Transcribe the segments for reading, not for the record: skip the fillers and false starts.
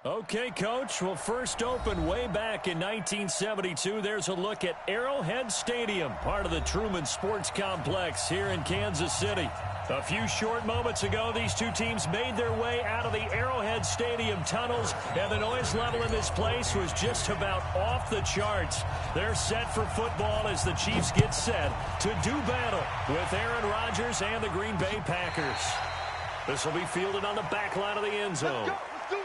Okay, Coach. Well, first opened way back in 1972. There's a look at Arrowhead Stadium, part of the Truman Sports Complex here in Kansas City. A few short moments ago, these two teams made their way out of the Arrowhead Stadium tunnels, and the noise level in this place was just about off the charts. They're set for football as the Chiefs get set to do battle with Aaron Rodgers and the Green Bay Packers. This will be fielded on the back line of the end zone. Let's do it.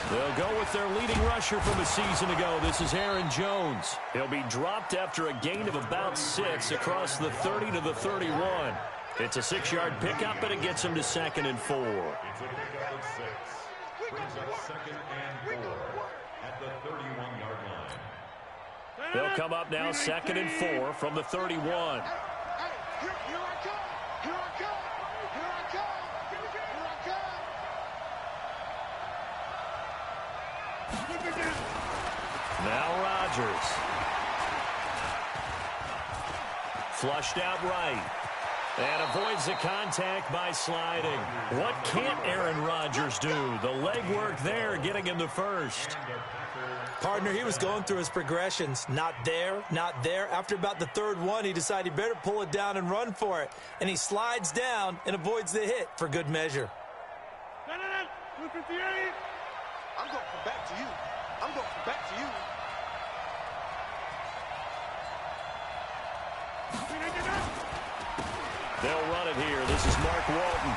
They'll go with their leading rusher from a season ago. This is Aaron Jones. He'll be dropped after a gain of about 6 across the 30 to the 31. It's a 6-yard pickup, and it gets him to 2nd and 4. It's a pickup of 6. Brings up 2nd and 4 at the 31-yard line. They'll come up now 2nd and 4 from the 31. Now Rodgers. Flushed out right. And avoids the contact by sliding. What can't Aaron Rodgers do? The legwork there getting him the first. Partner, he was going through his progressions. Not there, not there. After about the third one, he decided he better pull it down and run for it. And he slides down and avoids the hit for good measure. I'm going to come back to you. I'm going to come back to you. They'll run it here. This is Mark Walton.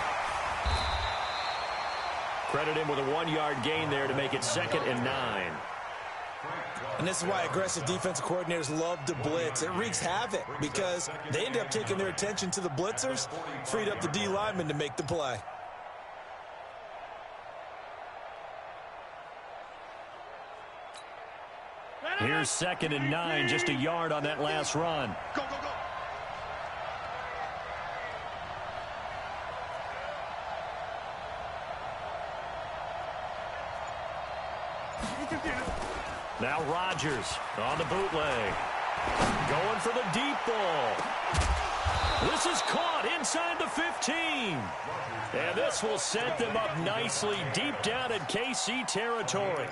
Credit him with a 1-yard gain there to make it 2nd and 9. And this is why aggressive defensive coordinators love to blitz. It wreaks havoc because they end up taking their attention to the blitzers, freed up the D lineman to make the play. Here's 2nd and 9, just a yard on that last run. Go, go, go. Now Rodgers on the bootleg. Going for the deep ball. This is caught inside the 15. And this will set them up nicely deep down in KC territory.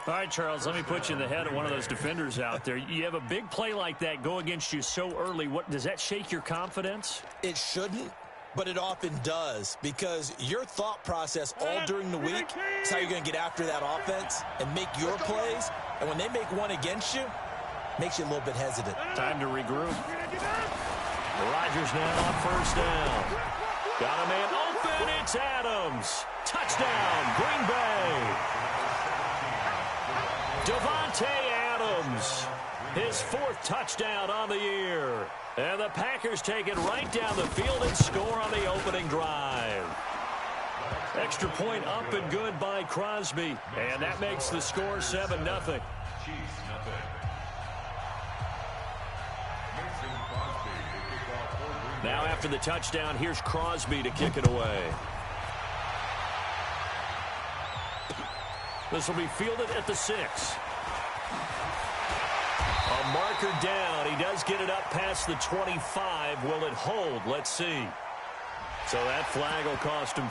All right, Charles, let me put you in the head of one of those defenders out there. You have a big play like that go against you so early. What does that shake your confidence? It shouldn't, but it often does because your thought process all during the week is how you're going to get after that offense and make your plays. And when they make one against you, it makes you a little bit hesitant. Time to regroup. Rodgers now on first down. Got a man open. It's Adams. Touchdown, Green Bay. Devontae Adams, his 4th touchdown on the year. And the Packers take it right down the field and score on the opening drive. Extra point up and good by Crosby. And that makes the score 7-0. Now after the touchdown, here's Crosby to kick it away. This will be fielded at the 6. A marker down. He does get it up past the 25. Will it hold? Let's see. So that flag will cost him.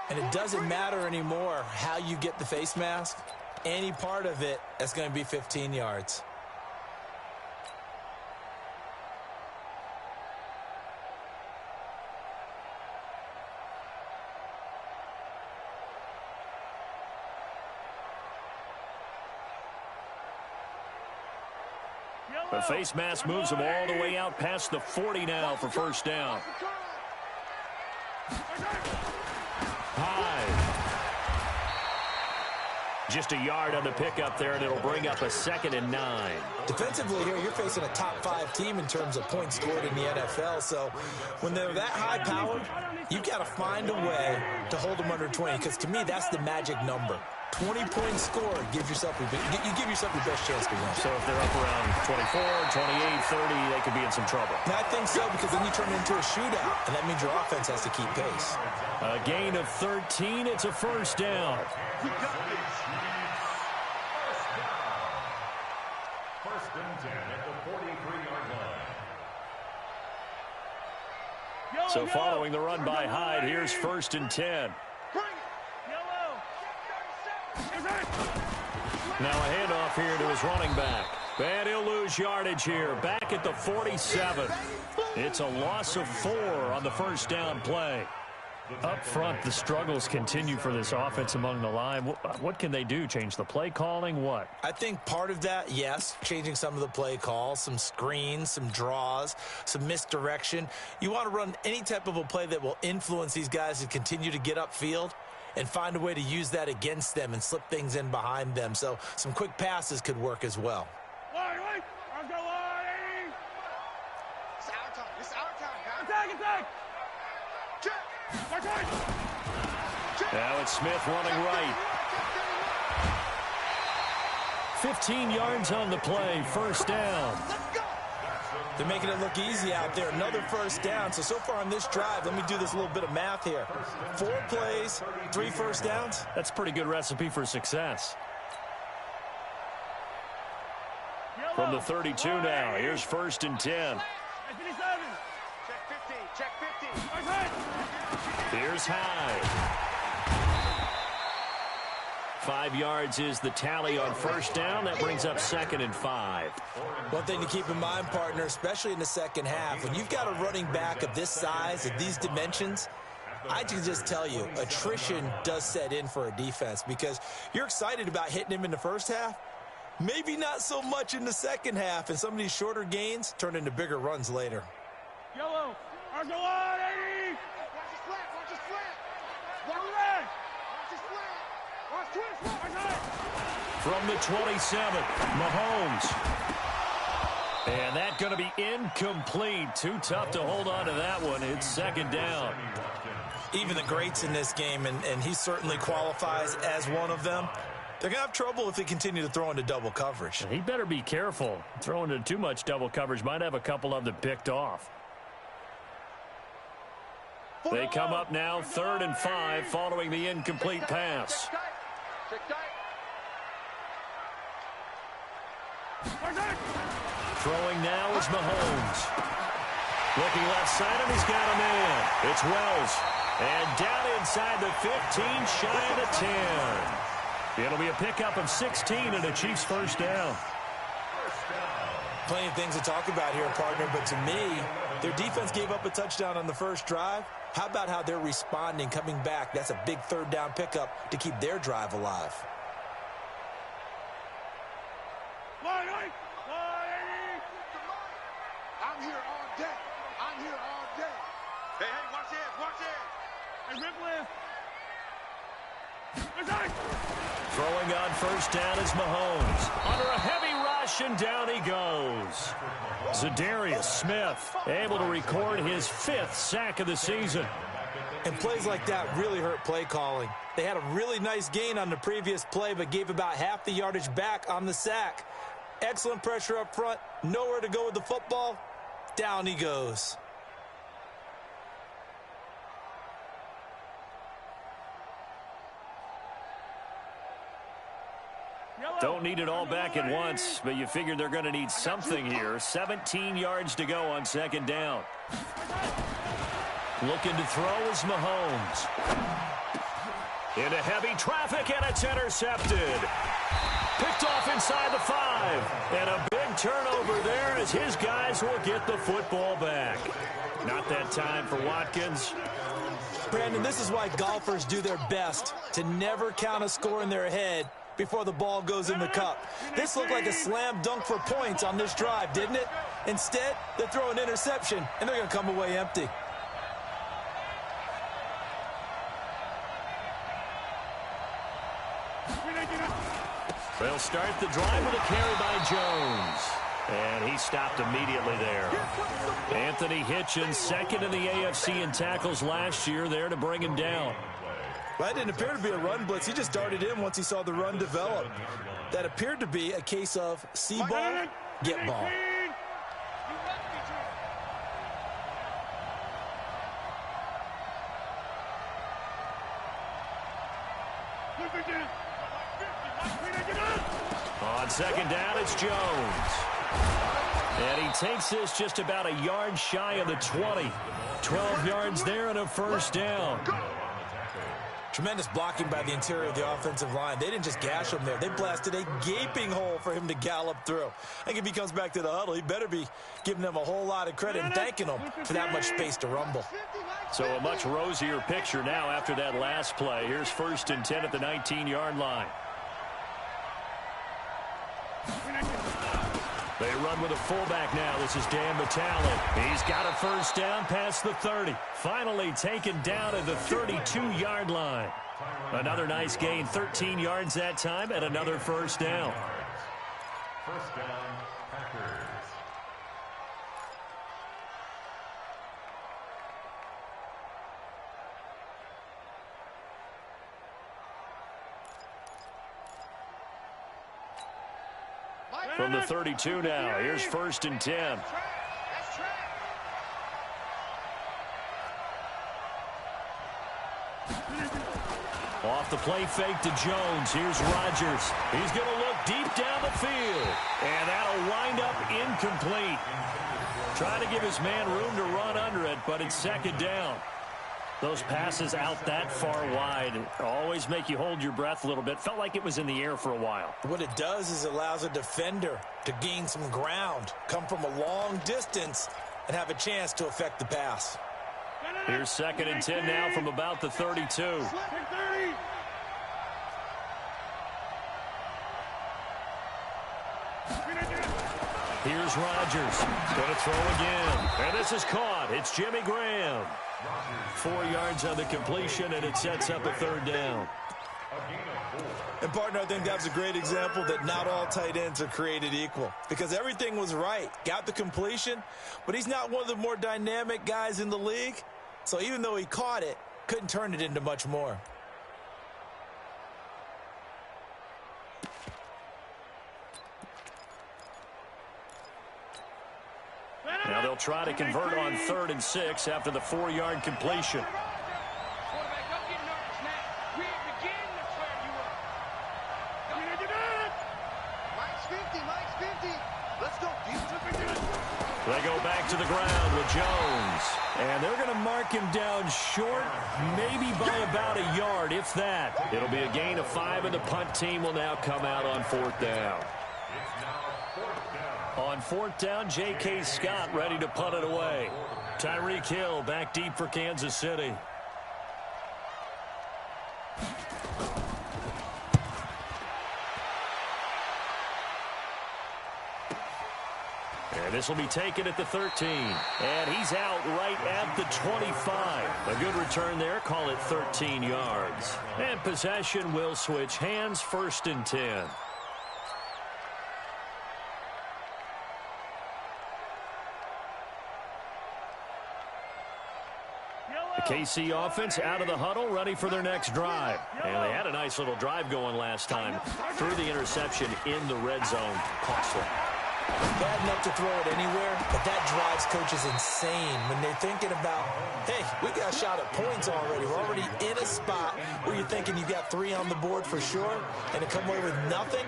And it doesn't matter anymore how you get the face mask. Any part of it is going to be 15 yards. The face mask moves him all the way out past the 40 now for first down. Hyde. Just a yard on the pickup there, and it'll bring up a 2nd and 9. Defensively here, you're facing a top-5 team in terms of points scored in the NFL. So when they're that high-powered, you've got to find a way to hold them under 20, because to me, that's the magic number. 20 points scored, you give yourself your best chance to win. So if they're up around 24, 28, 30, they could be in some trouble. And I think so, because then you turn it into a shootout, and that means your offense has to keep pace. A gain of 13. It's a first down. First and 10 at the 43-yard line. So following the run by Hyde, here's first and 10. Now a handoff here to his running back. And he'll lose yardage here. Back at the 47. It's a loss of 4 on the first down play. Up front, the struggles continue for this offense among the line. What can they do? Change the play calling? What? I think part of that, yes, changing some of the play calls, some screens, some draws, some misdirection. You want to run any type of a play that will influence these guys to continue to get upfield and find a way to use that against them and slip things in behind them. So some quick passes could work as well. Now it's Smith running right. 15 yards on the play, first down. They're making it look easy out there. Another first down. So far on this drive, let me do this little bit of math here. 4 plays, 3 first downs. That's a pretty good recipe for success. From the 32 now, here's first and 10. Check 50. Here's Hyde. 5 yards is the tally on first down. That brings up 2nd and 5. One thing to keep in mind, partner, especially in the second half, when you've got a running back of this size, of these dimensions, I can just tell you, attrition does set in for a defense, because you're excited about hitting him in the first half, maybe not so much in the second half, and some of these shorter gains turn into bigger runs later. Yellow. Argo on, 80. Watch his flat. Watch his flat. Watch his flat. Watch his flat. From the 27, Mahomes. And that's going to be incomplete. Too tough to hold on to that one. It's 2nd down. Even the greats in this game, and he certainly qualifies as one of them, they're going to have trouble if they continue to throw into double coverage. He better be careful. Throwing into too much double coverage might have a couple of them picked off. They come up now 3rd and 5 following the incomplete pass. Throwing now is Mahomes. Looking left side, and he's got a man. It's Wells. And down inside the 15, shy of the 10. It'll be a pickup of 16 and a Chiefs first down. Plenty of things to talk about here, partner, but to me, their defense gave up a touchdown on the first drive. How about how they're responding, coming back? That's a big 3rd down pickup to keep their drive alive. I'm here all day. Hey, watch it. Hey, rip lift. Throwing on first down is Mahomes. Under a heavy rush, and down he goes. Zadarius Smith able to record his 5th sack of the season. And plays like that really hurt play calling. They had a really nice gain on the previous play, but gave about half the yardage back on the sack. Excellent pressure up front. Nowhere to go with the football. Down he goes. Don't need it all back at once, but you figure they're going to need something here. 17 yards to go on 2nd down. Looking to throw is Mahomes. Into heavy traffic, and it's intercepted. Picked off inside the 5. And a big turnover there as his guys will get the football back. Not that time for Watkins. Brandon, this is why golfers do their best to never count a score in their head, before the ball goes in the cup. This looked like a slam dunk for points on this drive, didn't it? Instead, they throw an interception, and they're going to come away empty. They'll start the drive with a carry by Jones. And he stopped immediately there. Anthony Hitchens, second in the AFC in tackles last year, there to bring him down. That didn't appear to be a run blitz. He just darted in once he saw the run develop. That appeared to be a case of see ball, get ball. On second down, it's Jones. And he takes this just about a yard shy of the 20. 12 yards there and a first down. Tremendous blocking by the interior of the offensive line. They didn't just gash him there. They blasted a gaping hole for him to gallop through. I think if he comes back to the huddle, he better be giving them a whole lot of credit and thanking them for that much space to rumble. So a much rosier picture now after that last play. Here's 1st and 10 at the 19-yard line. They run with a fullback now. This is Dan Metallic. He's got a first down past the 30. Finally taken down at the 32-yard line. Another nice gain, 13 yards that time, and another first down. First down, Packers. From the 32 now, here's 1st and 10. Off the play fake to Jones. Here's Rodgers. He's going to look deep down the field. And that'll wind up incomplete. Trying to give his man room to run under it, but it's second down. Those passes out that far wide always make you hold your breath a little bit. Felt like it was in the air for a while. What it does is it allows a defender to gain some ground, come from a long distance, and have a chance to affect the pass. Here's 2nd and 10 now from about the 32. Here's Rodgers. Going to throw again. And this is caught. It's Jimmy Graham. 4 yards on the completion, and it sets up a 3rd down. And, partner, I think that's a great example that not all tight ends are created equal. Because everything was right. Got the completion, but he's not one of the more dynamic guys in the league. So even though he caught it, couldn't turn it into much more. Now they'll try to convert on 3rd and 6 after the 4-yard completion. They go back to the ground with Jones. And they're going to mark him down short, maybe by about a yard, if that. It'll be a gain of 5, and the punt team will now come out on 4th down. On 4th down, J.K. Scott ready to punt it away. Tyreek Hill back deep for Kansas City. And this will be taken at the 13. And he's out right at the 25. A good return there. Call it 13 yards. And possession will switch hands. 1st and 10. The KC offense out of the huddle, ready for their next drive. And they had a nice little drive going last time. Threw the interception in the red zone. Costly. Bad enough to throw it anywhere, but that drives coaches insane when they're thinking about, hey, we got a shot at points already. We're already in a spot where you're thinking you got 3 on the board for sure, and to come away with nothing,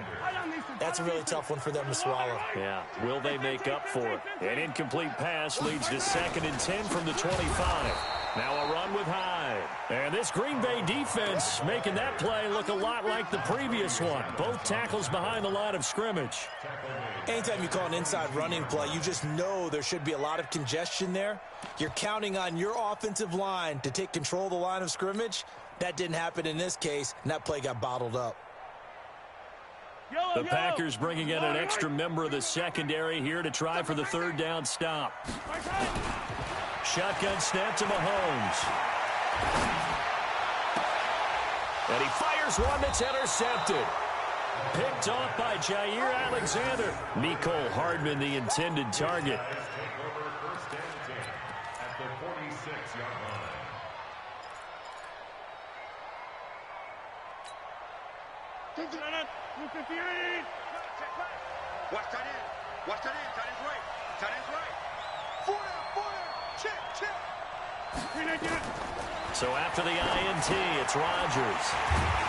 that's a really tough one for them to swallow. Yeah, will they make up for it? An incomplete pass leads to 2nd and 10 from the 25. Now a run with Hyde. And this Green Bay defense making that play look a lot like the previous one. Both tackles behind the line of scrimmage. Anytime you call an inside running play, you just know there should be a lot of congestion there. You're counting on your offensive line to take control of the line of scrimmage. That didn't happen in this case, and that play got bottled up. The Packers bringing in an extra member of the secondary here to try for the third down stop. Shotgun snap to Mahomes. And he fires one that's intercepted. Picked off by Jair Alexander. Mecole Hardman, the intended target. Watch tight end. Watch tight end. Tight end's right. Tight end's right. Check. So after the INT, it's Rodgers.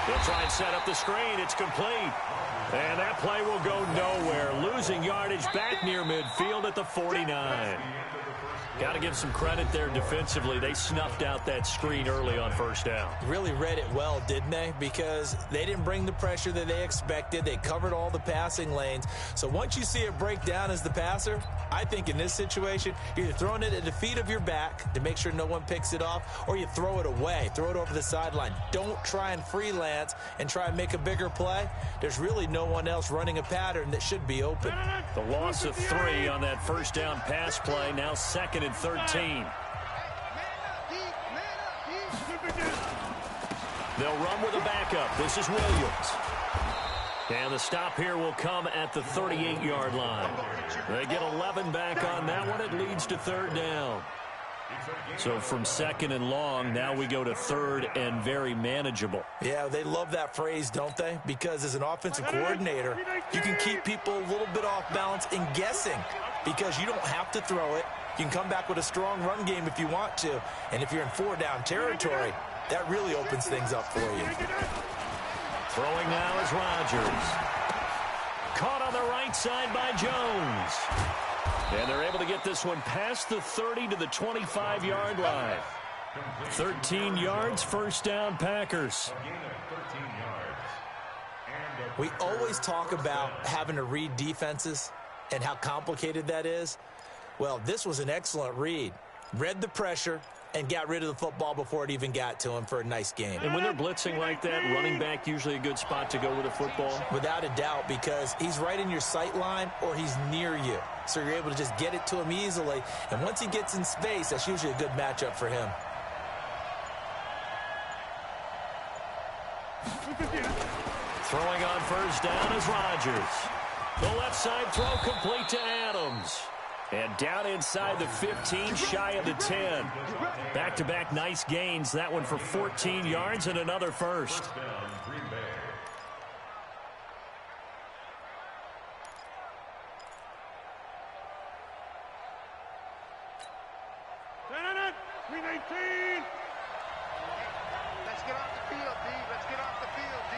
He'll try and set up the screen. It's complete. And that play will go nowhere. Losing yardage back near midfield at the 49. Got to give some credit there defensively. They snuffed out that screen early on first down. Really read it well, didn't they? Because they didn't bring the pressure that they expected. They covered all the passing lanes. So once you see it break down as the passer, I think in this situation, you're either throwing it at the feet of your back to make sure no one picks it off, or you throw it away, throw it over the sideline. Don't try and freelance and try and make a bigger play. There's really no one else running a pattern that should be open. The loss of 3 on that first down pass play, now 2nd and 13. They'll run with a backup. This is Williams. And the stop here will come at the 38-yard line. They get 11 back on that one. It leads to third down. So from 2nd and long, now we go to 3rd and very manageable. Yeah, they love that phrase, don't they? Because as an offensive coordinator, you can keep people a little bit off balance and guessing because you don't have to throw it. You can come back with a strong run game if you want to. And if you're in 4-down territory, that really opens things up for you. Throwing now is Rodgers. Caught on the right side by Jones. And they're able to get this one past the 30 to the 25-yard line. 13 yards, first down, Packers. We always talk about having to read defenses and how complicated that is. Well, this was an excellent read. Read the pressure and got rid of the football before it even got to him for a nice game. And when they're blitzing like that, running back usually a good spot to go with a football? Without a doubt, because he's right in your sight line or he's near you. So you're able to just get it to him easily. And once he gets in space, that's usually a good matchup for him. Throwing on first down is Rodgers. The left side throw complete to Adams. And down inside the 15, shy of the 10. Back-to-back nice gains. That one for 14 yards and another first. Let's get off the field, D. Let's get off the field, D.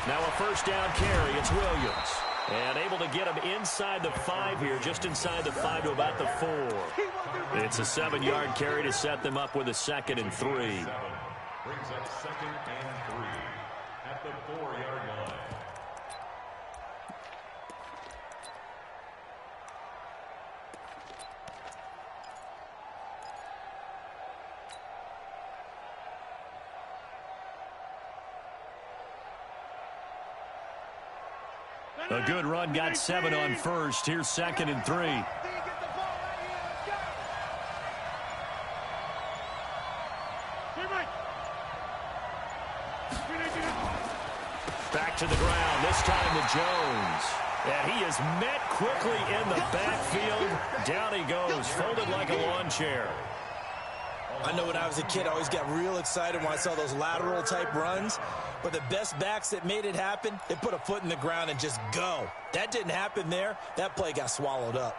Now a first down carry. It's Williams. And able to get him inside the 5 here, just inside the 5 to about the 4. It's a 7-yard carry to set them up with a 2nd and 3. Brings up 2nd and 3 at the 4-yard line. A good run, got 7 on first. Here's 2nd and 3. Back to the ground, this time to Jones. And he is met quickly in the backfield. Down he goes, folded like a lawn chair. I know when I was a kid, I always got real excited when I saw those lateral type runs. But the best backs that made it happen, they put a foot in the ground and just go. That didn't happen there. That play got swallowed up.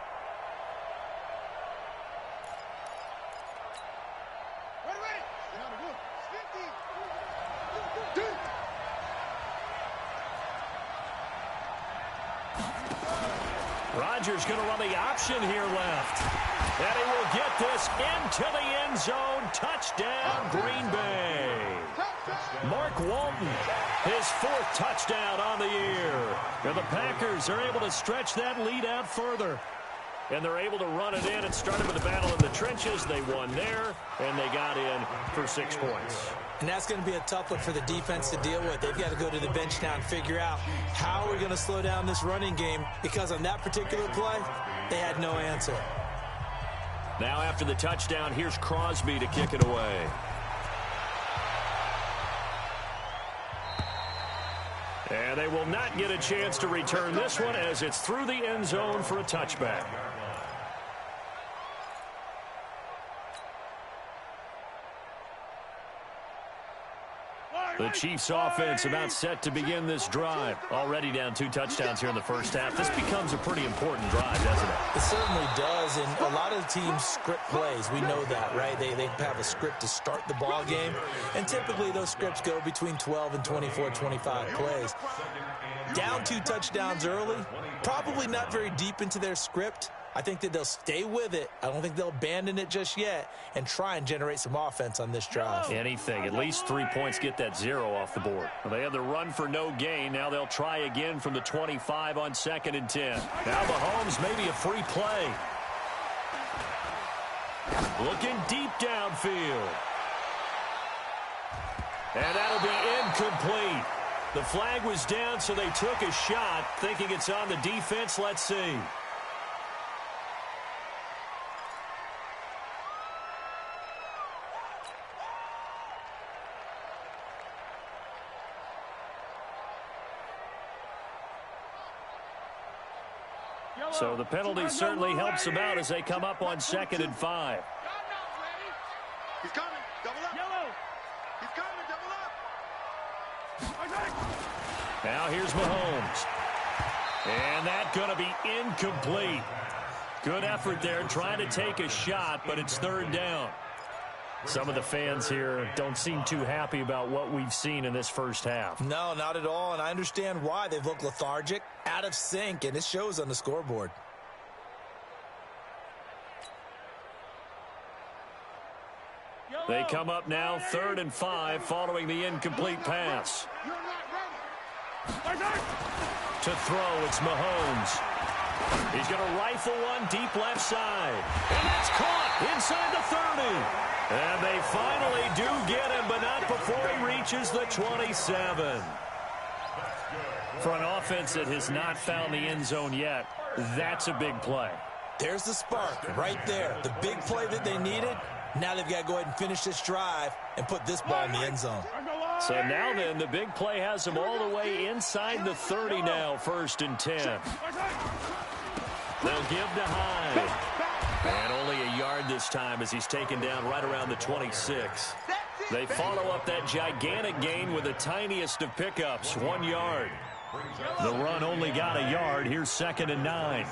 Rodgers going to run the option here left. And he will get this into the end zone. Touchdown, Green Bay. Mark Walton, his 4th touchdown on the year. And the Packers are able to stretch that lead out further. and they're able to run it in. It started with a battle in the trenches. They won there, and they got in for 6 points. And that's going to be a tough one for the defense to deal with. They've got to go to the bench now and figure out how we're going to slow down this running game, because on that particular play, they had no answer. Now after the touchdown, here's Crosby to kick it away. And they will not get a chance to return this one as it's through the end zone for a touchback. The Chiefs offense about set to begin this drive. Already down 2 touchdowns here in the first half. This becomes a pretty important drive, doesn't it? It certainly does, and a lot of teams script plays. We know that, right? They have a script to start the ball game, and typically those scripts go between 12 and 24, 25 plays. Down 2 touchdowns early, probably not very deep into their script. I think that they'll stay with it. I don't think they'll abandon it just yet and try and generate some offense on this drive. Anything. At least 3 points, get that 0 off the board. Well, they have the run for no gain. Now they'll try again from the 25 on 2nd and 10. Now Mahomes, maybe a free play. Looking deep downfield. And that'll be incomplete. The flag was down, so they took a shot, thinking it's on the defense. Let's see. So the penalty certainly helps them out as they come up on 2nd and 5. He's coming. Double up. Yellow. He's coming. Double up. Now here's Mahomes. And that's going to be incomplete. Good effort there trying to take a shot, but it's 3rd down. Some of the fans here don't seem too happy about what we've seen in this first half. No, not at all, and I understand why. They've looked lethargic, out of sync, and it shows on the scoreboard. They come up now 3rd and 5 following the incomplete pass. To throw, it's Mahomes. He's going to rifle one deep left side. And that's caught inside the 30. And they finally do get him, but not before he reaches the 27. For an offense that has not found the end zone yet, that's a big play. There's the spark right there. The big play that they needed. Now they've got to go ahead and finish this drive and put this ball in the end zone. So now then, the big play has them all the way inside the 30 now, 1st and 10. They'll give to Hyde. And only a yard this time as he's taken down right around the 26. They follow up that gigantic gain with the tiniest of pickups, 1 yard. The run only got a yard. Here's 2nd and 9.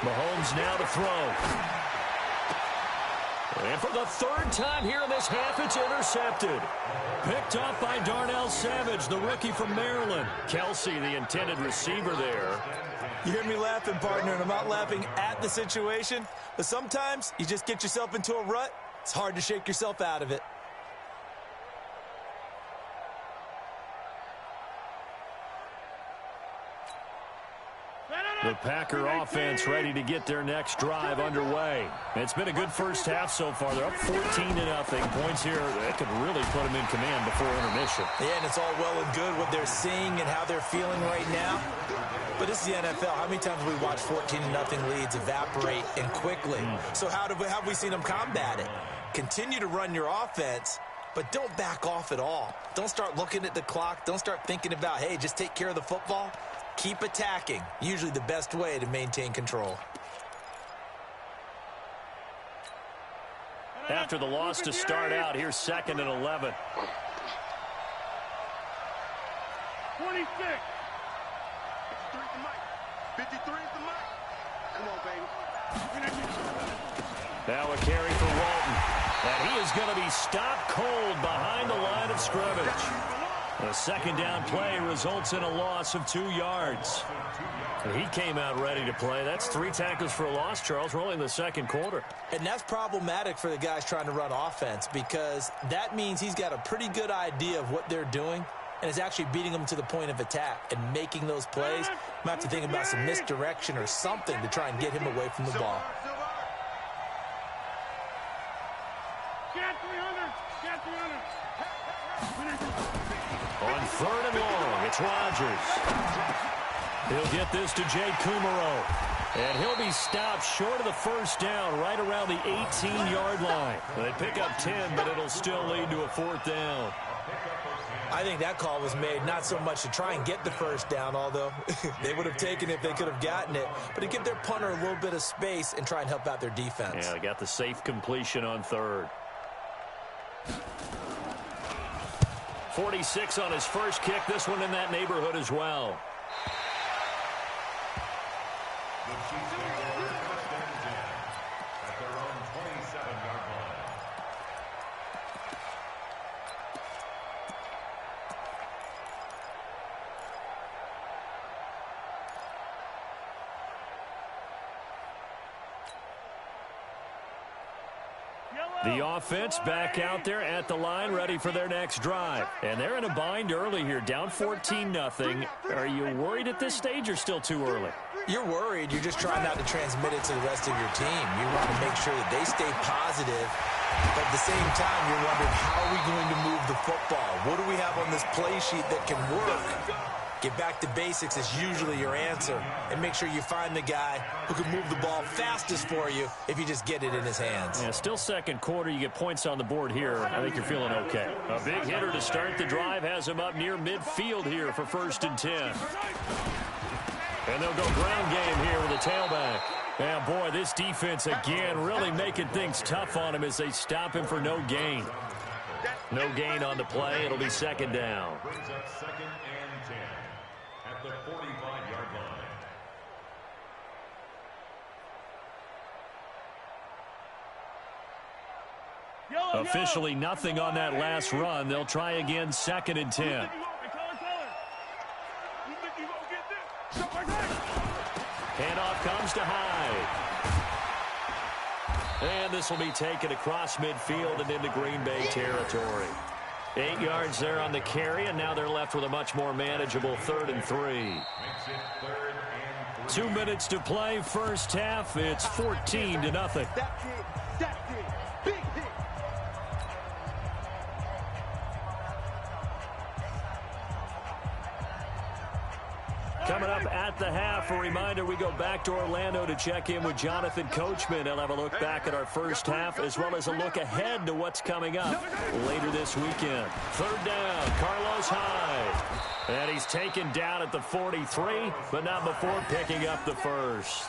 Mahomes now to throw. And for the 3rd time here in this half, it's intercepted. Picked up by Darnell Savage, the rookie from Maryland. Kelsey, the intended receiver there. You hear me laughing, partner, and I'm not laughing at the situation, but sometimes you just get yourself into a rut. It's hard to shake yourself out of it. The Packer offense ready to get their next drive underway. It's been a good first half so far. They're up 14-0. Points here that could really put them in command before intermission. Yeah, and it's all well and good what they're seeing and how they're feeling right now. But this is the NFL. How many times have we watched 14-0 leads evaporate and quickly? So how have we seen them combat it? Continue to run your offense, but don't back off at all. Don't start looking at the clock. Don't start thinking about, hey, just take care of the football. Keep attacking. Usually the best way to maintain control. After the loss to start out, here's 2nd and 11. 26. 53 is the mic. Come on, baby. Now a carry for Walton. And he is going to be stopped cold behind the line of scrimmage. The 2nd down play results in a loss of 2 yards. And he came out ready to play. That's 3 tackles for a loss, Charles. We're only in the 2nd quarter. And that's problematic for the guys trying to run offense because that means he's got a pretty good idea of what they're doing. and is actually beating them to the point of attack and making those plays. I'm going to have to think about some misdirection or something to try and get him away from the ball. Get 300. Get 300. On 3rd and long, it's Rodgers. He'll get this to Jay Kumaro. And he'll be stopped short of the first down right around the 18-yard line. They pick up 10, but it'll still lead to a 4th down. I think that call was made not so much to try and get the first down, although they would have taken it if they could have gotten it, but to give their punter a little bit of space and try and help out their defense. Yeah, they got the safe completion on 3rd. 46 on his first kick. This one in that neighborhood as well. The Chiefs will go first and 10 at their own 27-yard line. The offense back out there at the line, ready for their next drive. And they're in a bind early here, down 14-0. Are you worried at this stage or still too early? You're worried. You're just trying not to transmit it to the rest of your team. You want to make sure that they stay positive. But at the same time, you're wondering, how are we going to move the football? What do we have on this play sheet that can work? Get back to basics is usually your answer. And make sure you find the guy who can move the ball fastest for you if you just get it in his hands. Yeah, still second quarter. You get points on the board here. I think you're feeling okay. A big hitter to start the drive has him up near midfield here for 1st and 10. And they'll go ground game here with a tailback. Yeah, boy, this defense again really making things tough on him as they stop him for no gain. No gain on the play. It'll be 2nd down. Brings up 2nd and 10 at the 45-yard line. Officially nothing on that last run. They'll try again 2nd and 10. Handoff comes to Hyde. And this will be taken across midfield and into Green Bay territory. 8 yards there on the carry, and now they're left with a much more manageable 3rd and 3. 2 minutes to play, first half. It's 14-0. That kid, big hit. Coming up at the half, a reminder, we go back to Orlando to check in with Jonathan Coachman. He'll have a look back at our first half as well as a look ahead to what's coming up later this weekend. 3rd down, Carlos Hyde. And he's taken down at the 43, but not before picking up the first.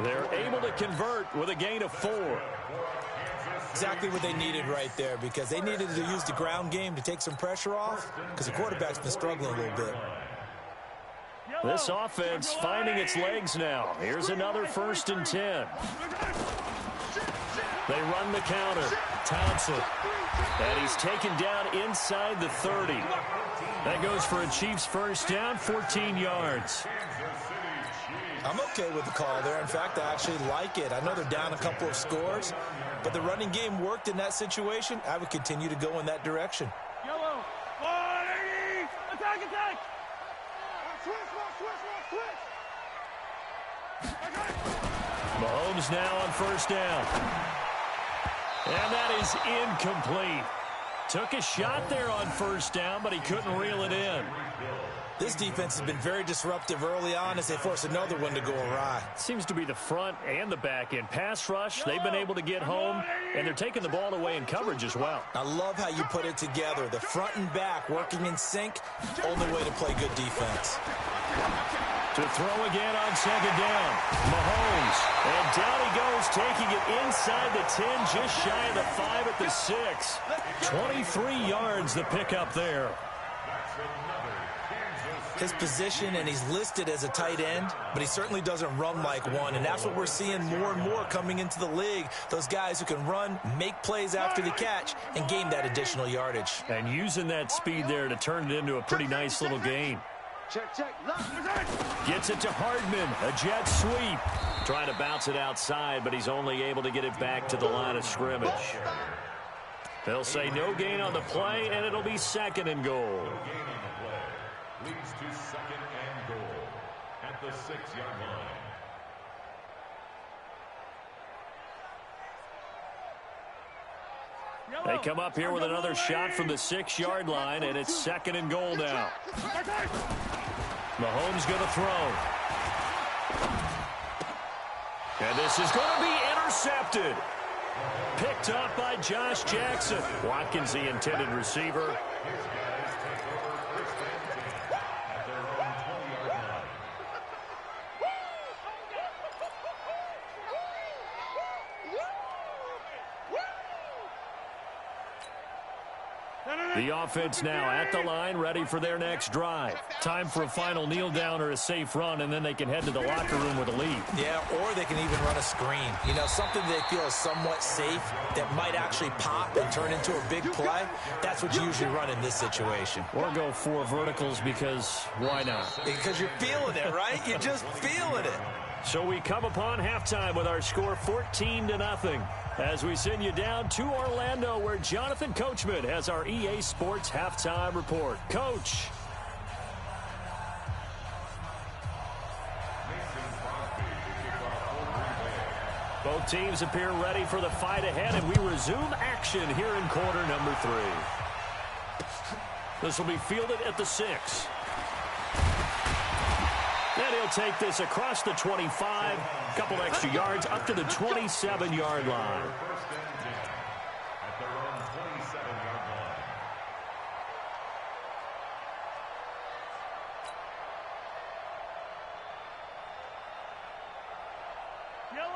They're able to convert with a gain of 4. Exactly what they needed right there, because they needed to use the ground game to take some pressure off, because the quarterback's been struggling a little bit. This offense finding its legs now. Here's another 1st and 10. They run the counter. Townsend. And he's taken down inside the 30. That goes for a Chiefs first down, 14 yards. I'm okay with the call there. In fact, I actually like it. I know they're down a couple of scores, but the running game worked in that situation. I would continue to go in that direction. Yellow. 180. Attack, attack. Mahomes now on first down. And that is incomplete. Took a shot there on first down, but he couldn't reel it in. This defense has been very disruptive early on as they force another one to go awry. Seems to be the front and the back end. Pass rush, they've been able to get home, and they're taking the ball away in coverage as well. I love how you put it together. The front and back working in sync, only way to play good defense. To throw again on 2nd down. Mahomes. And down he goes, taking it inside the 10, just shy of the 5 at the 6. 23 yards the pickup there. His position, and he's listed as a tight end, but he certainly doesn't run like one, and that's what we're seeing more and more coming into the league. Those guys who can run, make plays after the catch, and gain that additional yardage. And using that speed there to turn it into a pretty nice little gain. Check. Gets it to Hardman. A jet sweep. Trying to bounce it outside, but he's only able to get it back to the line of scrimmage. They'll say no gain on the play, and it'll be 2nd and goal. No gain on the play. Leads to 2nd and goal at the 6-yard line. They come up here with another shot from the 6-yard line, and it's 2nd and goal now. Mahomes going to throw. And this is going to be intercepted. Picked up by Josh Jackson. Watkins, the intended receiver. His guys take over 1st and 10 at their own 20-yard line. The offense now at the line, ready for their next drive. Time for a final kneel down or a safe run, and then they can head to the locker room with a lead. Yeah, or they can even run a screen. You know, something they feel is somewhat safe that might actually pop and turn into a big play. That's what you usually run in this situation. Or go 4 verticals because why not? Because you're feeling it, right? You're just feeling it. So we come upon halftime with our score 14-0. As we send you down to Orlando, where Jonathan Coachman has our EA Sports halftime report. Coach. Both teams appear ready for the fight ahead, and we resume action here in quarter number 3. This will be fielded at the 6. And he'll take this across the 25, couple extra yards up to the 27-yard line. 1st and 10 at their own 27-yard line.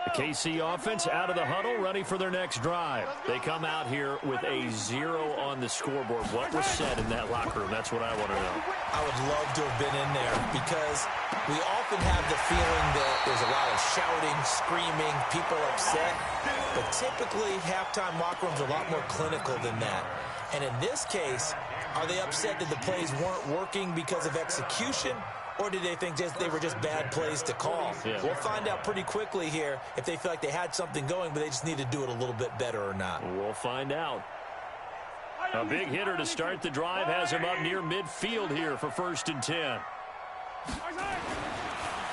The KC offense out of the huddle, ready for their next drive. They come out here with a 0 on the scoreboard. What was said in that locker room? That's what I want to know. I would love to have been in there because we often have the feeling that there's a lot of shouting, screaming, people upset. But typically, halftime locker rooms are a lot more clinical than that. And in this case, are they upset that the plays weren't working because of execution? Or did they think they were just bad plays to call? Yeah. We'll find out pretty quickly here if they feel like they had something going, but they just need to do it a little bit better or not. We'll find out. A big hitter to start the drive has him up near midfield here for 1st and 10.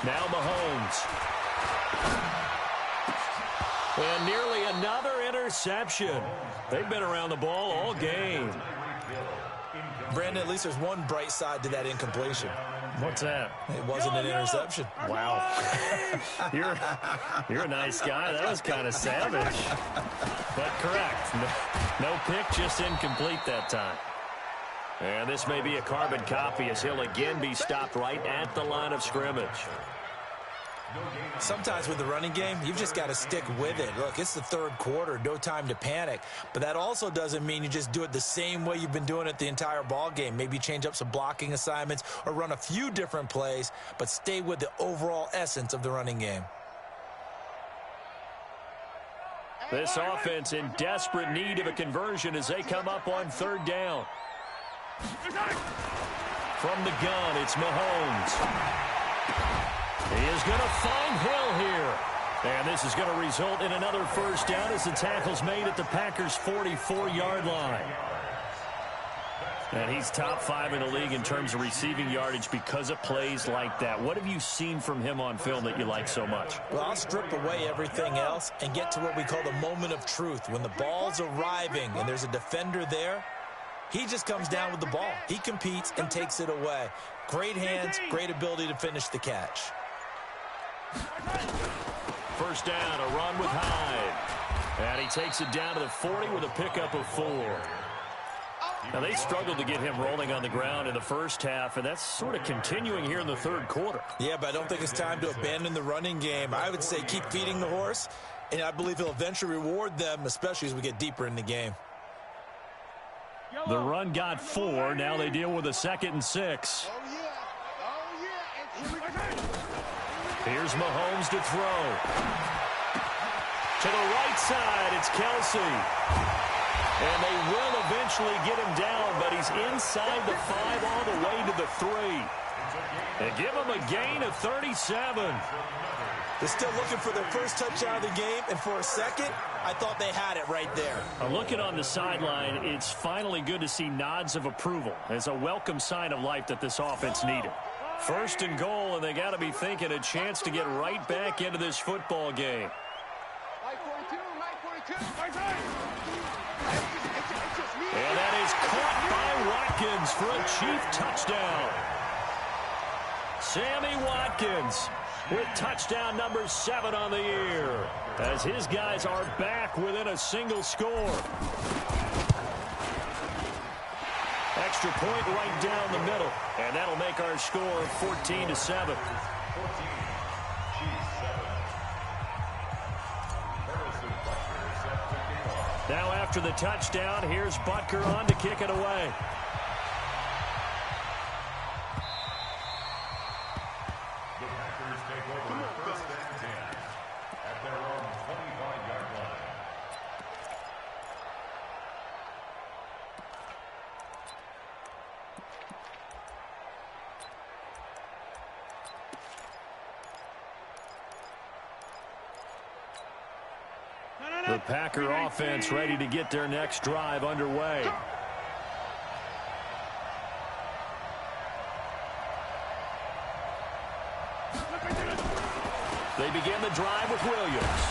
Now Mahomes. And nearly another interception. They've been around the ball all game. Brandon, at least there's one bright side to that incompletion. What's that? It wasn't an interception. Wow. You're a nice guy. That was kind of savage. But correct. No pick, just incomplete that time. And this may be a carbon copy as he'll again be stopped right at the line of scrimmage. Sometimes with the running game, you've just got to stick with it. Look, it's the 3rd quarter, no time to panic. But that also doesn't mean you just do it the same way you've been doing it the entire ball game. Maybe change up some blocking assignments or run a few different plays, but stay with the overall essence of the running game. This offense in desperate need of a conversion as they come up on 3rd down. From the gun, it's Mahomes. He is going to find Hill here. And this is going to result in another 1st down as the tackle's made at the Packers' 44-yard line. And he's top 5 in the league in terms of receiving yardage because of plays like that. What have you seen from him on film that you like so much? Well, I'll strip away everything else and get to what we call the moment of truth. When the ball's arriving and there's a defender there, he just comes down with the ball. He competes and takes it away. Great hands, great ability to finish the catch. 1st down, a run with Hyde. And he takes it down to the 40 with a pickup of 4. Now, they struggled to get him rolling on the ground in the 1st half, and that's sort of continuing here in the 3rd quarter. Yeah, but I don't think it's time to abandon the running game. I would say keep feeding the horse, and I believe he'll eventually reward them, especially as we get deeper in the game. The run got 4. Now they deal with a 2nd and 6. Here's Mahomes to throw. To the right side, it's Kelsey. And they will eventually get him down, but he's inside the 5 all the way to the 3. And give him a gain of 37. They're still looking for their first touchdown of the game, and for a second, I thought they had it right there. Looking on the sideline, it's finally good to see nods of approval. It's a welcome sign of life that this offense needed. First and goal, and they got to be thinking a chance to get right back into this football game. And that is caught by Watkins for a Chief touchdown. Sammy Watkins with touchdown number 7 on the year, as his guys are back within a single score. Extra point right down the middle, and that'll make our score 14-7. Now after the touchdown, here's Butker on to kick it away. The Packers take over first and 10 at their own 25-yard line. The Packer offense ready to get their next drive underway. They begin the drive with Williams.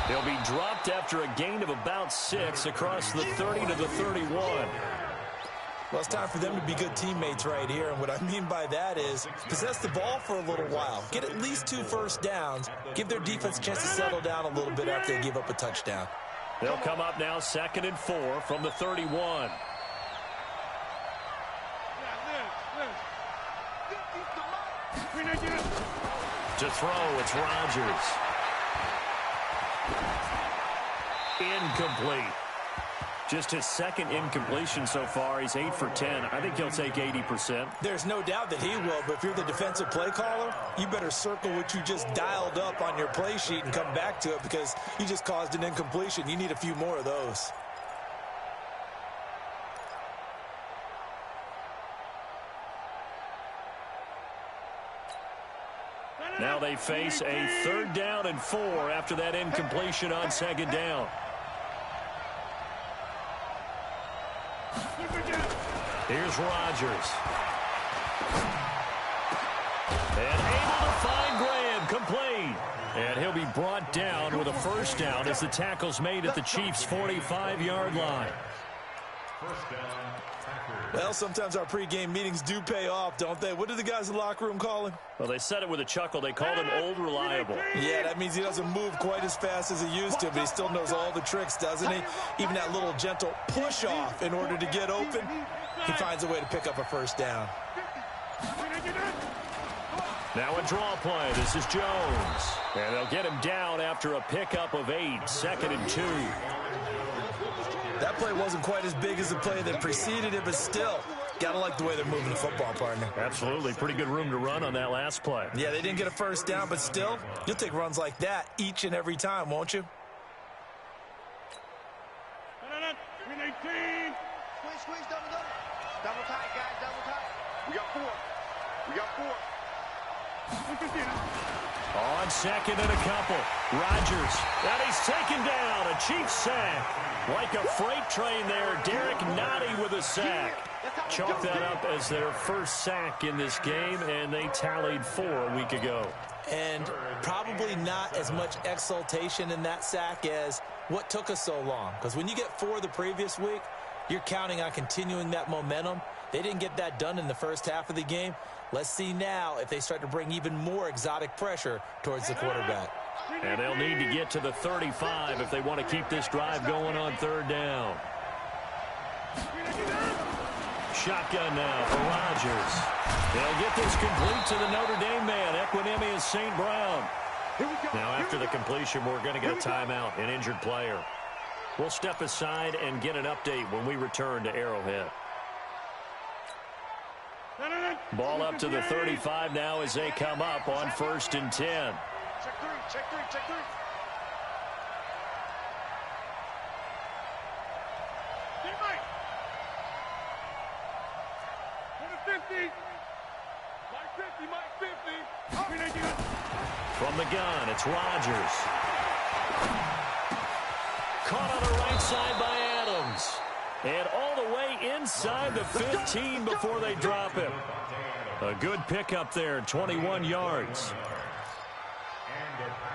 He'll be dropped after a gain of about 6 across the 30 to the 31. Well, it's time for them to be good teammates right here, and what I mean by that is possess the ball for a little while, get at least 2 first downs, give their defense a chance to settle down a little bit after they give up a touchdown. They'll come up now 2nd and 4 from the 31. To throw, it's Rodgers. Incomplete. Just his 2nd incompletion so far. He's 8 for 10. I think he'll take 80%. There's no doubt that he will, but if you're the defensive play caller, you better circle what you just dialed up on your play sheet and come back to it, because you just caused an incompletion. You need a few more of those. Now they face a 3rd down and 4 after that incompletion on 2nd down. Here's Rodgers. And able to find Graham, complete. And he'll be brought down with a 1st down as the tackle's made at the Chiefs' 45-yard line. First down, Packers. Well, sometimes our pregame meetings do pay off, don't they? What do the guys in the locker room call him? Well, they said it with a chuckle. They called him Old Reliable. Yeah, that means he doesn't move quite as fast as he used to, but he still knows all the tricks, doesn't he? Even that little gentle push-off in order to get open, he finds a way to pick up a 1st down. Now a draw play. This is Jones. And they'll get him down after a pickup of 8, 2nd and 2. That play wasn't quite as big as the play that preceded it, but still, gotta like the way they're moving the football, partner. Absolutely. Pretty good room to run on that last play. Yeah, they didn't get a 1st down, but still, you'll take runs like that each and every time, won't you? Squeeze, double tight, guys, double tight. We got 4. On 2nd and a couple. Rodgers. And he's taken down. A Chiefs sack. Like a freight train there. Derek Nottie with a sack. Chalk that up as their 1st sack in this game, and they tallied 4 a week ago. And probably not as much exultation in that sack as what took us so long. Because when you get 4 the previous week, you're counting on continuing that momentum. They didn't get that done in the first half of the game. Let's see now if they start to bring even more exotic pressure towards the quarterback. And they'll need to get to the 35 if they want to keep this drive going on 3rd down. Shotgun now for Rodgers. They'll get this complete to the Notre Dame man, Equinemius St. Brown. Now after the completion, we're going to get a timeout, an injured player. We'll step aside and get an update when we return to Arrowhead. Ball up to the 35 now as they come up on 1st and 10. Check three. Teammate. To the 50. Like 50. From the gun, it's Rodgers. Caught on the right side by Adams. And all the way inside the 15 before they drop him. A good pickup there, 21 yards.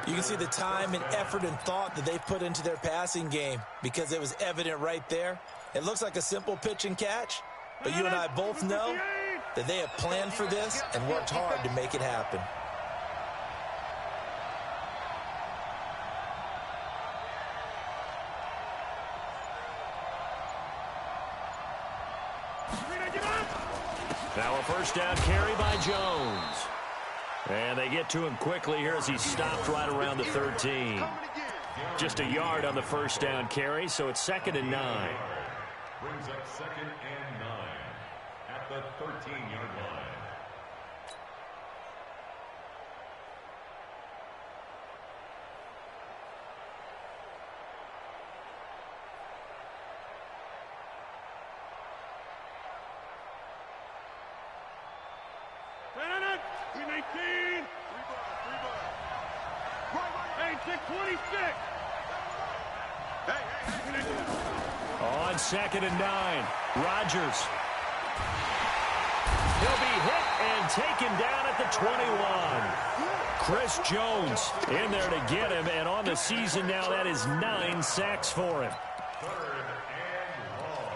You can see the time and effort and thought that they put into their passing game because it was evident right there. It looks like a simple pitch and catch, but you and I both know that they have planned for this and worked hard to make it happen. Now a first down carry by Jones. And they get to him quickly here as he stopped right around the 13. Just a yard on the first down carry, so it's 2nd and 9. Brings up 2nd and 9 at the 13-yard line. On 2nd and 9, Rodgers. He'll be hit and taken down at the 21. Chris Jones in there to get him, and on the season now, that is 9 sacks for him. 3rd and long.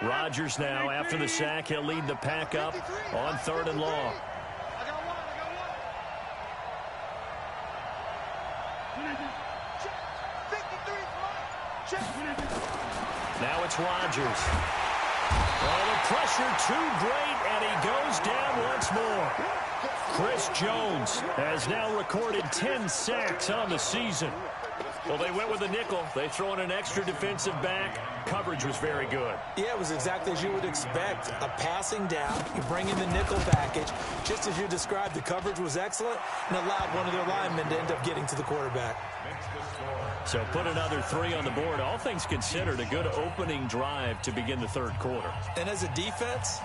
Rodgers now, after the sack, he'll lead the pack up on 3rd and long. Now it's Rodgers. Oh, the pressure too great, and he goes down once more. Chris Jones has now recorded 10 sacks on the season. Well, they went with a nickel. They throw in an extra defensive back. Coverage was very good. Yeah, it was exactly as you would expect. A passing down, you bring in the nickel package. Just as you described, the coverage was excellent and allowed one of their linemen to end up getting to the quarterback. So put another 3 on the board. All things considered, a good opening drive to begin the 3rd quarter. And as a defense,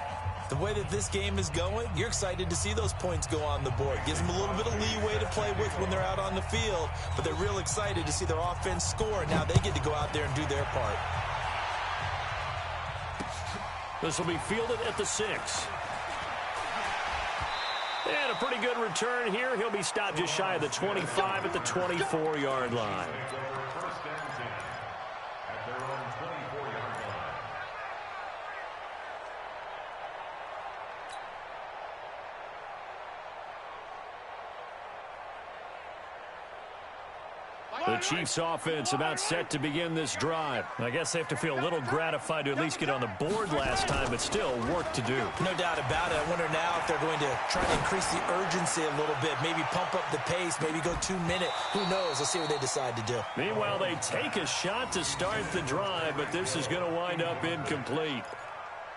the way that this game is going, you're excited to see those points go on the board. Gives them a little bit of leeway to play with when they're out on the field, but they're real excited to see their offense score, and now they get to go out there and do their part. This will be fielded at the 6. And a pretty good return here. He'll be stopped just shy of the 25 at the 24-yard line. First and 10 at their own 24-yard line. The Chiefs offense about set to begin this drive. I guess they have to feel a little gratified to at least get on the board last time, but still work to do. No doubt about it. I wonder now if they're going to try to increase the urgency a little bit, maybe pump up the pace, maybe go 2 minute. Who knows? Let's see what they decide to do. Meanwhile, they take a shot to start the drive, but this is going to wind up incomplete.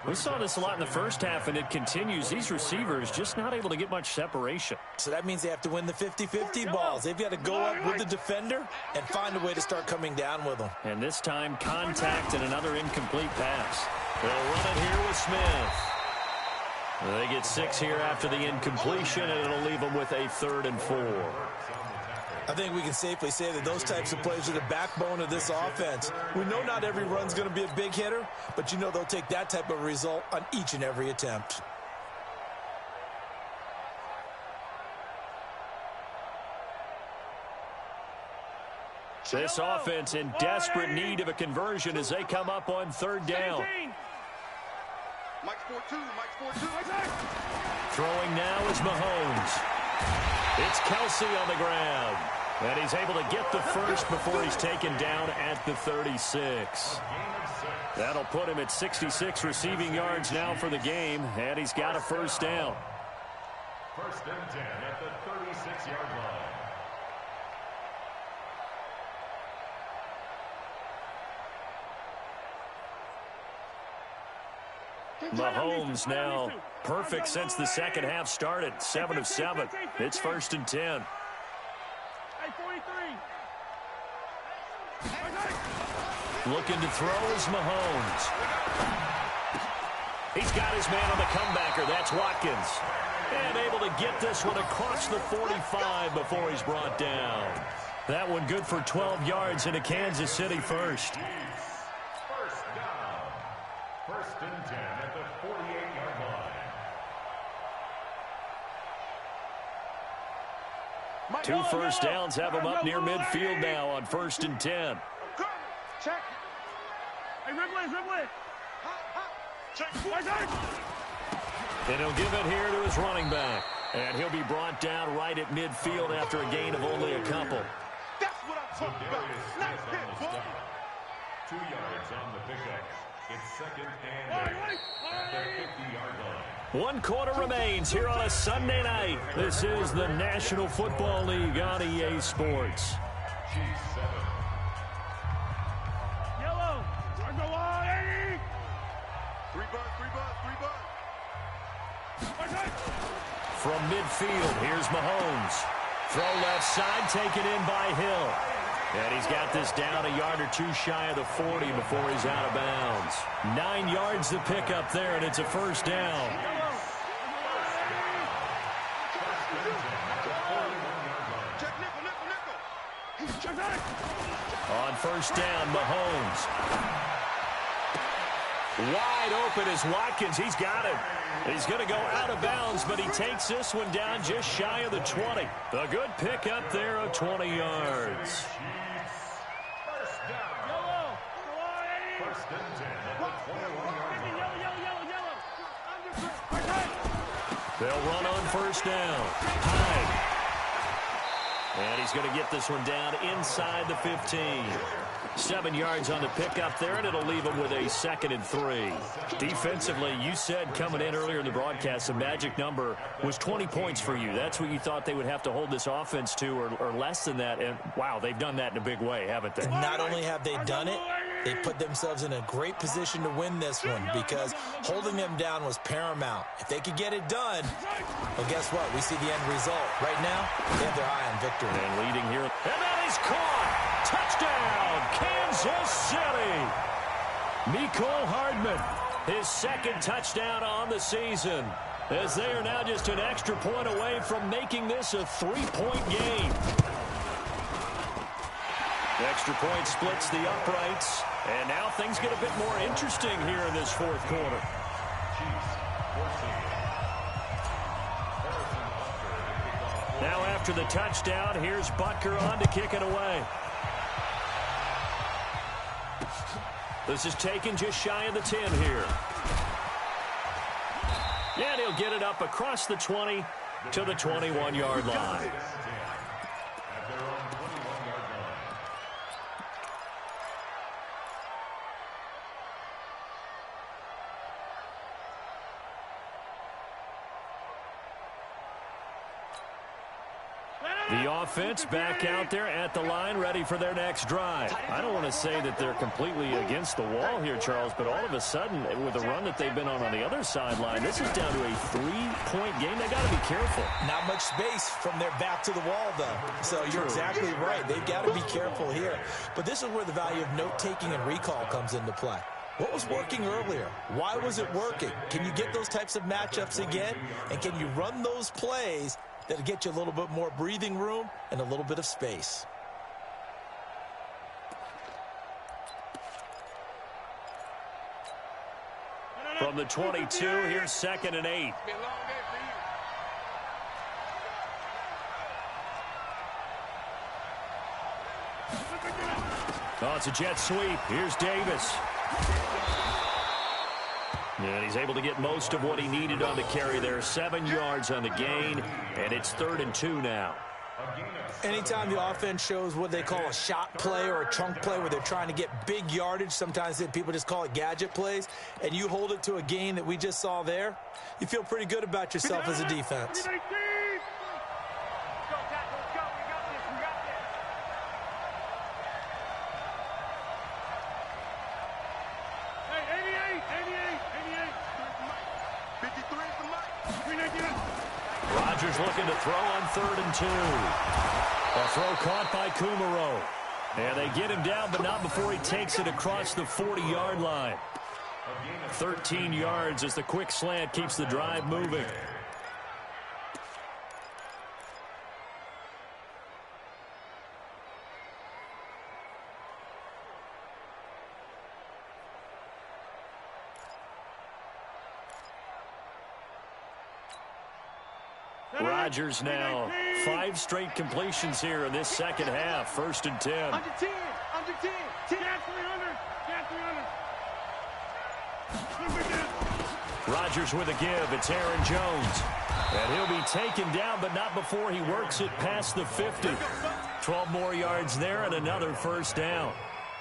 We saw this a lot in the first half, and it continues. These receivers just not able to get much separation. So that means they have to win the 50-50 balls. They've got to go up with the defender and find a way to start coming down with them. And this time, contact and another incomplete pass. They'll run it here with Smith. They get 6 here after the incompletion, and it'll leave them with a 3rd and 4. I think we can safely say that those types of plays are the backbone of this offense. We know not every run's going to be a big hitter, but you know they'll take that type of result on each and every attempt. This offense in desperate need of a conversion as they come up on 3rd down. Throwing now is Mahomes. It's Kelsey on the ground. And he's able to get the first before he's taken down at the 36. That'll put him at 66 receiving yards now for the game, and he's got a first down. 1st and 10 at the 36-yard line. Mahomes now perfect since the second half started. 7 of 7. It's 1st and 10. Looking to throw is Mahomes. He's got his man on the comebacker. That's Watkins. And able to get this one across the 45 before he's brought down. That one good for 12 yards into Kansas City first. First down. First and 10 at the 48-yard line. Two first downs have him up near midfield now on 1st and 10. Check. Hey, Ridley. Check. And he'll give it here to his running back. And he'll be brought down right at midfield after a gain of only a couple. That's what I'm talking about. Nice hit, boy. 2 yards on the pickup. It's second and 8 at the 50-yard line. 1 quarter remains here on a Sunday night. This is the National Football League on EA Sports. G7. Yellow. I go on, 80. 3 bucks. From midfield, here's Mahomes. Throw left side, taken in by Hill. And he's got this down a yard or two shy of the 40 before he's out of bounds. 9 yards to pick up there, and it's a first down. On first down, Mahomes. Wide open is Watkins. He's got it. He's going to go out of bounds, but he takes this one down just shy of the 20. A good pickup there of 20 yards. First down. First and 10 at the 21-yard line. They'll run on first down. Hyde. And he's going to get this one down inside the 15. 7 yards on the pickup there, and it'll leave him with a 2nd and 3. Defensively, you said coming in earlier in the broadcast, the magic number was 20 points for you. That's what you thought they would have to hold this offense to, or less than that. And, wow, they've done that in a big way, haven't they? Not only have they done it, they put themselves in a great position to win this one because holding them down was paramount. If they could get it done, well, guess what? We see the end result. Right now, they have their eye on victory. And leading here. And that is caught. Touchdown, Kansas City. Mecole Hardman, his 2nd touchdown on the season, as they are now just an extra point away from making this a 3-point game. The extra point splits the uprights, and now things get a bit more interesting here in this 4th quarter. Now after the touchdown, here's Butker on to kick it away. This is taken just shy of the 10 here. And he'll get it up across the 20 to the 21-yard line. The offense back out there at the line, ready for their next drive. I don't want to say that they're completely against the wall here, Charles, but all of a sudden, with the run that they've been on the other sideline, this is down to a 3-point game. They got to be careful. Not much space from their back to the wall, though. So you're exactly right. They've got to be careful here. But this is where the value of note-taking and recall comes into play. What was working earlier? Why was it working? Can you get those types of matchups again? And can you run those plays that'll get you a little bit more breathing room and a little bit of space? From the 22, here's 2nd and 8. Oh, it's a jet sweep. Here's Davis. And he's able to get most of what he needed on the carry there. 7 yards on the gain, and it's 3rd and 2 now. Anytime the offense shows what they call a shot play or a chunk play where they're trying to get big yardage, sometimes people just call it gadget plays, and you hold it to a gain that we just saw there, you feel pretty good about yourself as a defense. Rodgers looking to throw on 3rd and 2. A throw caught by Kumaro. And they get him down, but not before he takes it across the 40-yard line. 13 yards as the quick slant keeps the drive moving. Rodgers now 5 straight completions here in this second half. 1st and 10. Under 10. Under 10. 10 at 300. 300. Rodgers with a give. It's Aaron Jones. And he'll be taken down, but not before he works it past the 50. 12 more yards there and another 1st down.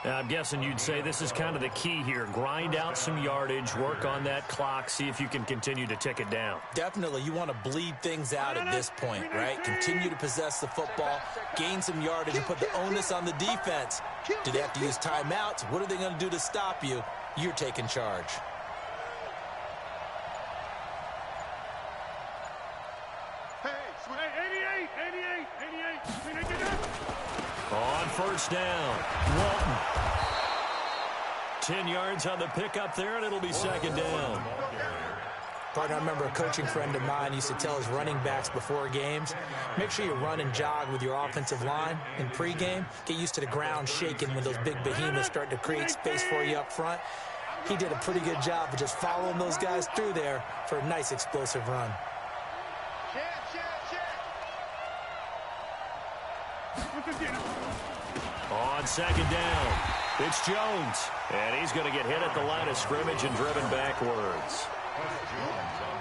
Now, I'm guessing you'd say this is kind of the key here. Grind out some yardage, work on that clock, see if you can continue to tick it down. Definitely, you want to bleed things out at this point, right? Continue to possess the football, gain some yardage, and put the onus on the defense. Do they have to use timeouts? What are they going to do to stop you? You're taking charge. Hey, 88. On 1st down, Walton. 10 yards on the pickup there, and it'll be 2nd down. Partner, I remember a coaching friend of mine used to tell his running backs before games, make sure you run and jog with your offensive line in pregame. Get used to the ground shaking when those big behemoths start to create space for you up front. He did a pretty good job of just following those guys through there for a nice explosive run. On 2nd down, it's Jones. And he's going to get hit at the line of scrimmage and driven backwards.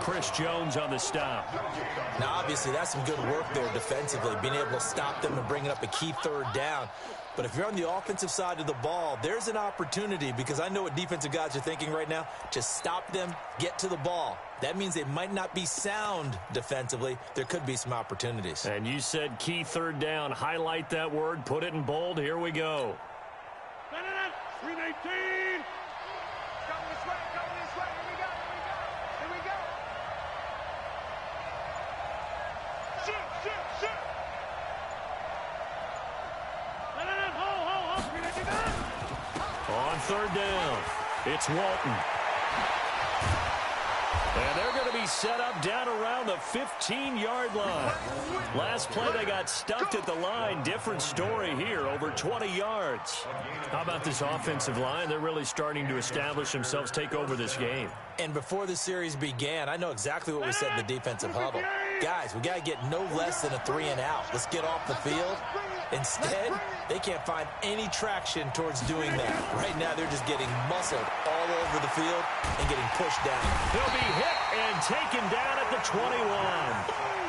Chris Jones on the stop. Now, obviously, that's some good work there defensively, being able to stop them and bringing up a key 3rd down. But if you're on the offensive side of the ball, there's an opportunity, because I know what defensive guys are thinking right now. Just stop them, get to the ball. That means they might not be sound defensively. There could be some opportunities. And you said key 3rd down. Highlight that word, put it in bold. Here we go. 319. Coming this way. Here we go. Shoot. Hold. 319. On 3rd down, it's Walton. And they're going to be set up down around the 15-yard line. Last play, they got stuffed at the line. Different story here, over 20 yards. How about this offensive line? They're really starting to establish themselves, take over this game. And before the series began, I know exactly what we said in the defensive huddle. Guys, we got to get no less than a 3-and-out. Let's get off the field. Instead, they can't find any traction towards doing that. Right now, they're just getting muscled all over the field and getting pushed down. He'll be hit and taken down at the 21.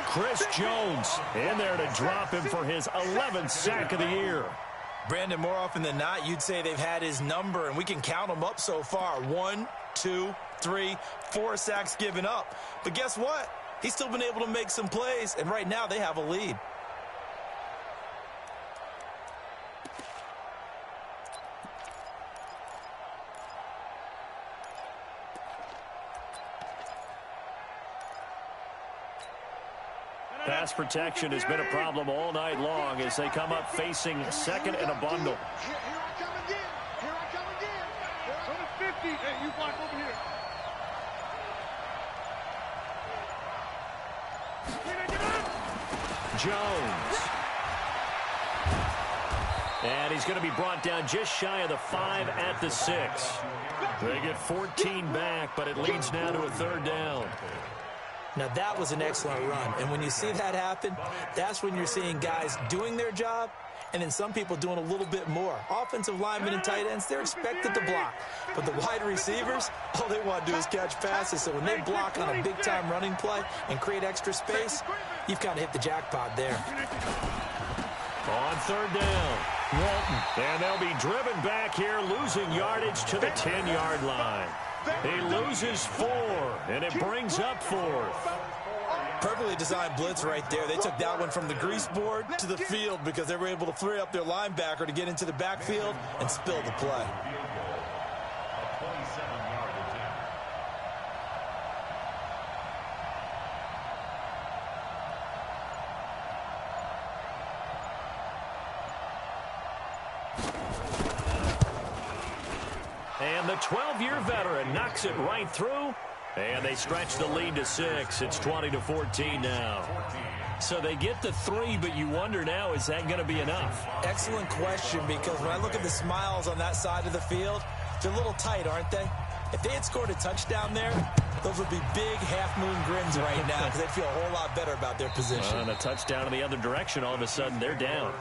Chris Jones in there to drop him for his 11th sack of the year. Brandon, more often than not, you'd say they've had his number, and we can count them up so far. 1, 2, 3, 4 sacks given up. But guess what? He's still been able to make some plays, and right now they have a lead. Pass protection has been a problem all night long as they come up facing 2nd and a bundle. Here I come again. Go to 50. Hey, you block over here. Jones. And he's going to be brought down just shy of the 5 at the 6. They get 14 back, but it leads now to a 3rd down. Now, that was an excellent run. And when you see that happen, that's when you're seeing guys doing their job and then some people doing a little bit more. Offensive linemen and tight ends, they're expected to block. But the wide receivers, all they want to do is catch passes. So when they block on a big-time running play and create extra space, you've kind of hit the jackpot there. On 3rd down, Walton. And they'll be driven back here, losing yardage to the 10-yard line. He loses 4, and it brings up 4th. Perfectly designed blitz right there. They took that one from the grease board to the field because they were able to free up their linebacker to get into the backfield and spill the play. And the 12-year veteran knocks it right through. And they stretch the lead to 6. It's 20-14 now. So they get to 3, but you wonder now, is that going to be enough? Excellent question, because when I look at the smiles on that side of the field, they're a little tight, aren't they? If they had scored a touchdown there, those would be big half-moon grins right now because they'd feel a whole lot better about their position. And a touchdown in the other direction, all of a sudden they're down.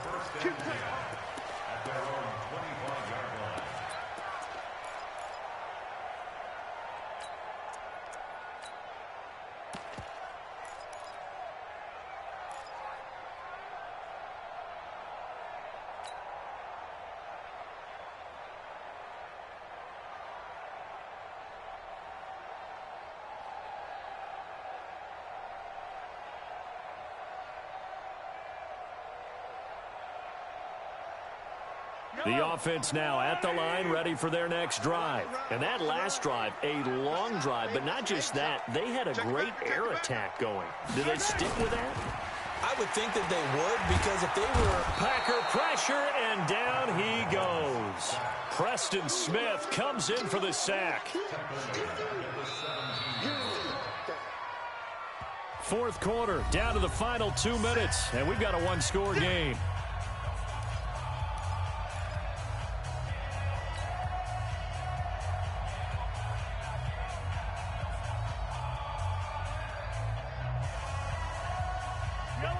The offense now at the line, ready for their next drive. And that last drive, a long drive, but not just that. They had a great air attack going. Do they stick with that? I would think that they would, because if they were... Packer pressure, and down he goes. Preston Smith comes in for the sack. Fourth quarter, down to the final 2 minutes, and we've got a one-score game.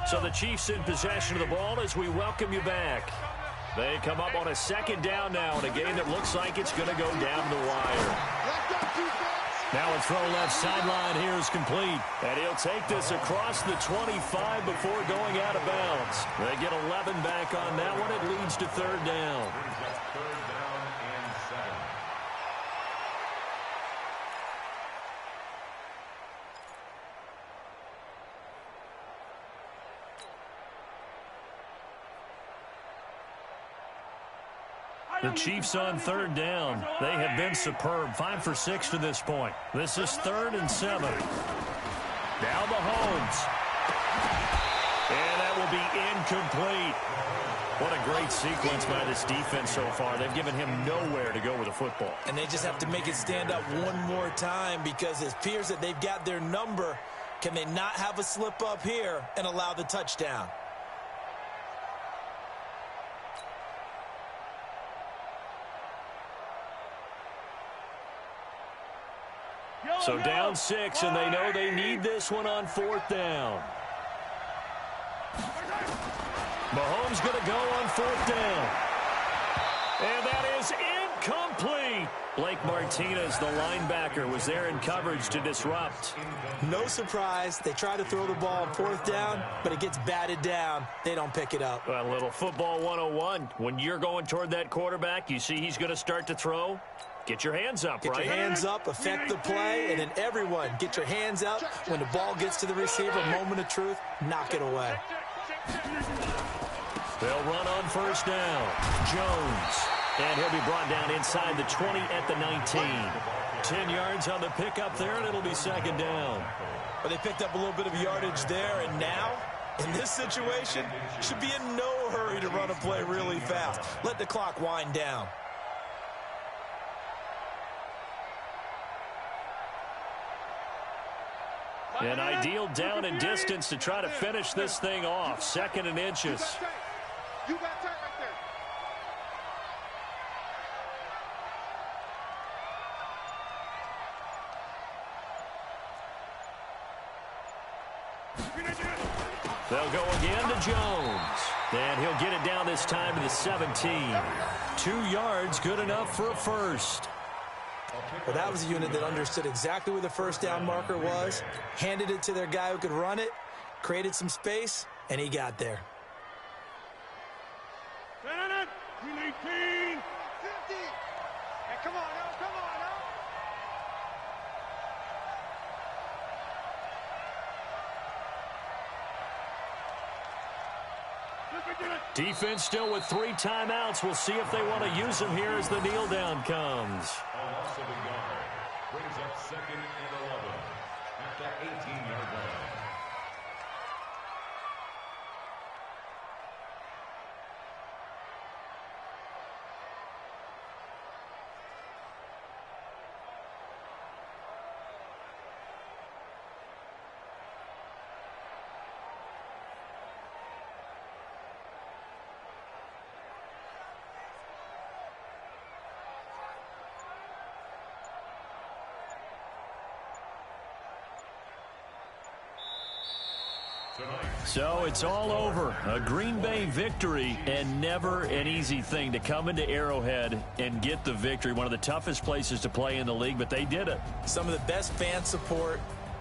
So the Chiefs in possession of the ball as we welcome you back. They come up on a second down now in a game that looks like it's going to go down the wire. Now a throw left sideline here is complete. And he'll take this across the 25 before going out of bounds. They get 11 back on that one. It leads to third down. The Chiefs on third down. They have been superb. 5 for 6 to this point. This is 3rd and 7. Now Mahomes. And that will be incomplete. What a great sequence by this defense so far. They've given him nowhere to go with the football. And they just have to make it stand up one more time, because it appears that they've got their number. Can they not have a slip up here and allow the touchdown? So down 6, and they know they need this one on 4th down. Mahomes going to go on 4th down. And that is incomplete. Blake Martinez, the linebacker, was there in coverage to disrupt. No surprise. They try to throw the ball on 4th down, but it gets batted down. They don't pick it up. A little football 101. When you're going toward that quarterback, you see he's going to start to throw. Get your hands up, right? Get your hands up, affect the play, and then everyone get your hands up. When the ball gets to the receiver, moment of truth, knock it away. They'll run on 1st down. Jones. And he'll be brought down inside the 20 at the 19. 10 yards on the pickup there, and it'll be 2nd down. But they picked up a little bit of yardage there, and now, in this situation, should be in no hurry to run a play really fast. Let the clock wind down. An ideal down and distance to try to finish this thing off. 2nd and inches. You got tight right there. They'll go again to Jones. And he'll get it down this time to the 17. 2 yards, good enough for a first. Well, that was a unit that understood exactly where the 1st down marker was, handed it to their guy who could run it, created some space, and he got there. 18, 50. Hey, come on now, come on now. Defense still with 3 timeouts. We'll see if they want to use them here as the kneel down comes. A loss of a yard brings up 2nd and 11 at the 18-yard line. So it's all over. A Green Bay victory, and never an easy thing to come into Arrowhead and get the victory. One of the toughest places to play in the league, but they did it. Some of the best fan support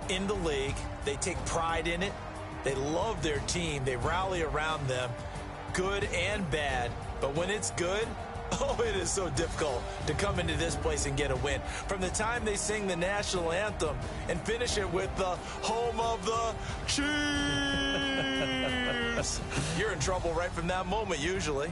in the league. They take pride in it. They love their team. They rally around them, good and bad. But when it's good, oh, it is so difficult to come into this place and get a win. From the time they sing the national anthem and finish it with the home of the Chiefs, you're in trouble right from that moment usually.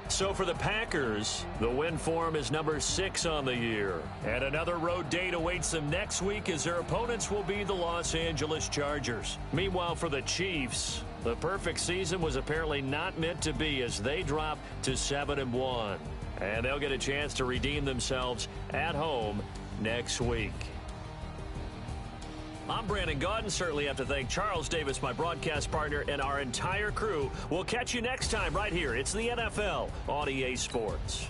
So for the Packers, the win form is number 6 on the year. And another road date awaits them next week as their opponents will be the Los Angeles Chargers. Meanwhile, for the Chiefs, the perfect season was apparently not meant to be as they drop to 7-1. And they'll get a chance to redeem themselves at home next week. I'm Brandon Gaudin. Certainly have to thank Charles Davis, my broadcast partner, and our entire crew. We'll catch you next time right here. It's the NFL on EA Sports.